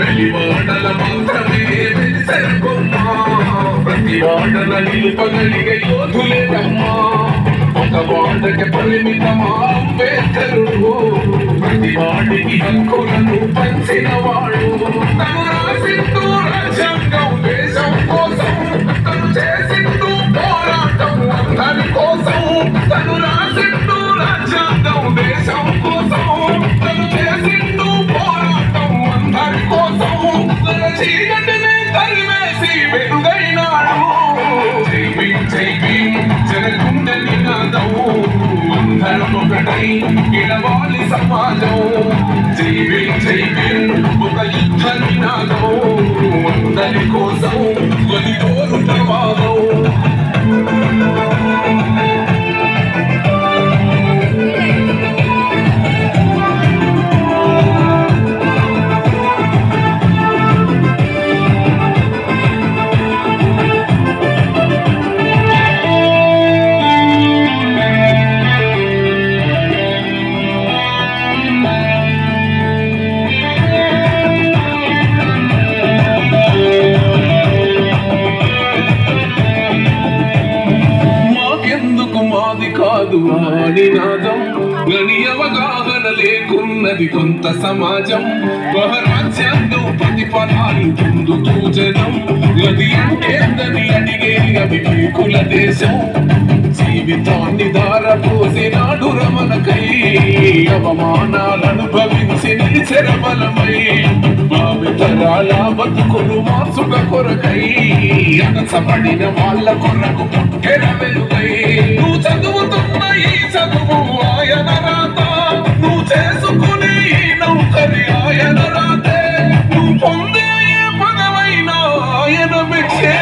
వెలివాడల మాత్రమే వెలిసెరుగమ్మా ప్రతి వాడల నిలుపగలిగే యోధులేనమ్మా ఒక వాడకి పరిమితమా అంబేద్కరుడు ప్రతి వాడికి హక్కులను పంచిన వాడు తను రాసింటూ రాజ్యాంగం దేశం కోసం తను చేసింటూ పోరాటం అందరి కోసం తను రాసింటూ రాజ్యాంగం దేశం కోసం తను చేసింటూ పోరాటం అందరి కోసం చీకటిని తరివేసి వెలుగైనాడు జై భీమ్ జనగుండె నినాదం అందరం ఒకటై గెలవాలి సమాజం జై భీమ్ ఒక యుద్ధ నినాదం అందరి కోసం గొలిపోరు ప్రవాహం కాదు నినాదం గని అవగాహన లేకున్నది కొంత సమాజం రాజ్యాంగం ప్రతిఫలాలు పొందుతూ జనం గది అంటేందని అడిగే అవి కుల దేశం జీవితాన్ని దారపోసినాడు రమణకై అవమానాలను భవించి నిలిచెరబలమై భావితరాల బతుకులు మార్చుట కొరకై అనసపడిన వాళ్ళ కొరకు పుట్టెర వెలుగై నువ్వు చదువుతున్న ఈ చదువు ఆయన రాత నువ్వు చేసుకునే ఈ నౌకరి ఆయన రాతే నువ్వు పొందే పదవైన ఆయన మెచ్చే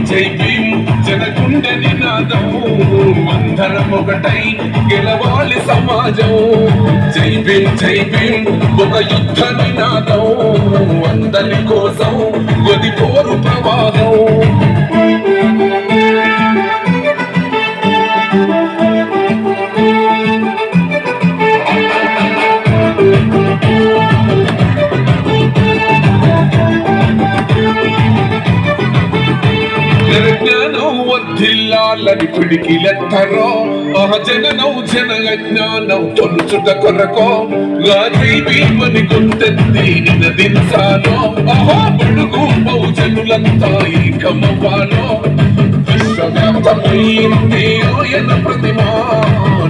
జై భీమ్ జనగుండె నినాదం అందరం ఒకటై గెలవాలి సమాజం జై భీమ్ ఒక యుద్ధ నినాదం అందరి కోసం గొదిపోరు ప్రవాహం జ్ఞానం వర్ధిల్లాలని పిడికిలెత్తరో జననం జన అజ్ఞానం తొలుచుట కొరకో జై భీమని గొంతెత్తి నినదించాలో బడుగు బహుజనులంతా ఏకమవ్వాలో విశ్వవ్యాప్తమైంది ఆయన ప్రతిమా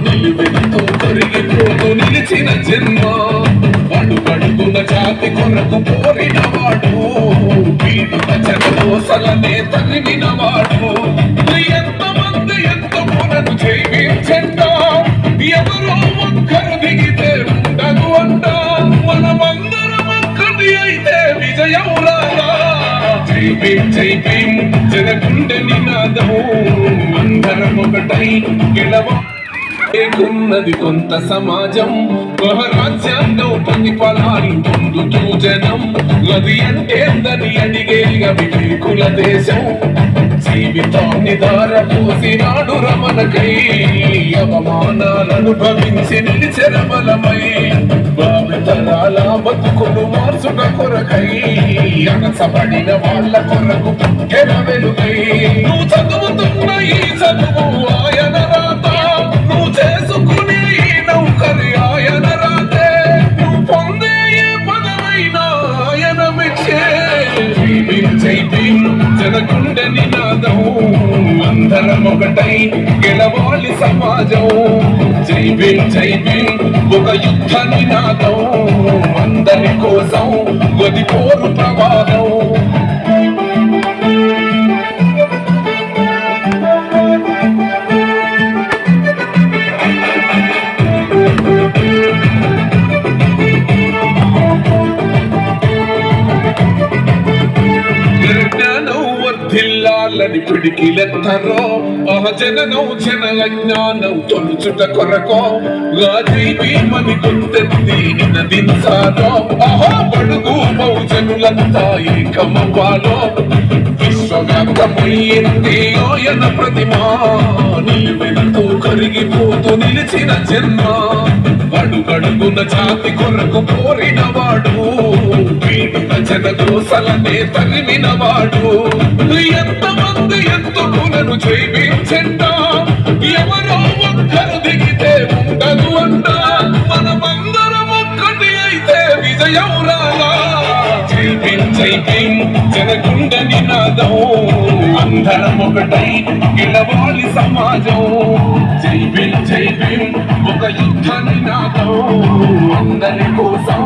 నిలువెంతో కరిగిపోతూ నిలిచిన జన్మ అడుగడుగున జాతి కొరకు పోరిన వాడు పీడిత జనమోసలనే తరిమిన వాడు ఎంతమంది ఎంత పొరను జయించండా ఎవరో ఒక్కరు దిగితే ఉండదు అంట మనమందరం ఒక్కటి అయితే విజయం రాదా జై భీమ్ జనగుండె నినాదం అందరం ఒకటై గెలవ ఉన్నది కొంత సమాజం రాజ్యాంగం ప్రతిఫలాలు పొందుతూ జనం గది అంటేందని అడిగే అవి కుల దేశం జీవితాన్ని దారపోసినాడు రమణకై అవమానాలను భవించి నిలిచెరబలమై భావితరాల బతుకులు మార్చుట కొరకై అనసపడిన వాళ్ళ కొరకు పుట్టెర వెలుగై నువ్వు చదువుతున్న ఈ చదువు ఆయన రాత నువ్వు చేసుకునే ఈ నౌకరి ఆయన రాతే నువ్వు పొందే పదవైన ఆయన మెచ్చే జై భీమ్ జనగుండె నినాదం అందరం ఒకటై గెలవాలి సమాజం జై భీమ్ ఒక యుద్ధ నినాదం అందరి కోసం గొదిపోరు ప్రవాహం వర్ధిల్లాలని పిడికిలెత్తరో జననం జన అజ్ఞానం తొలుచుట కొరకో జై భీమని గొంతెత్తి నినదించాలో బడుగు బహుజనులంతా ఏకమవ్వాలో విశ్వవ్యాప్తమైంది ఆయన ప్రతిమా నిలువెంతో కరిగిపోతూ నిలిచిన జన్మ అడుగడుగున జాతి కొరకు కోరిన వాడు జనకోసలనే తరిమినవాడు ఎంతమంది ఎత్తుకులను జైవించండా ఎవరో ఒక్కరు దిగితే ఉండదు అంట మనమందరం ఒక్కటి అయితే విజయం రాలా జై భీమ్ జనగుండ నినాదం అందరం ఒకటై గెలవాలి సమాజం జై భీమ్ ఒక యుద్ధ నినాదం అందరి కోసం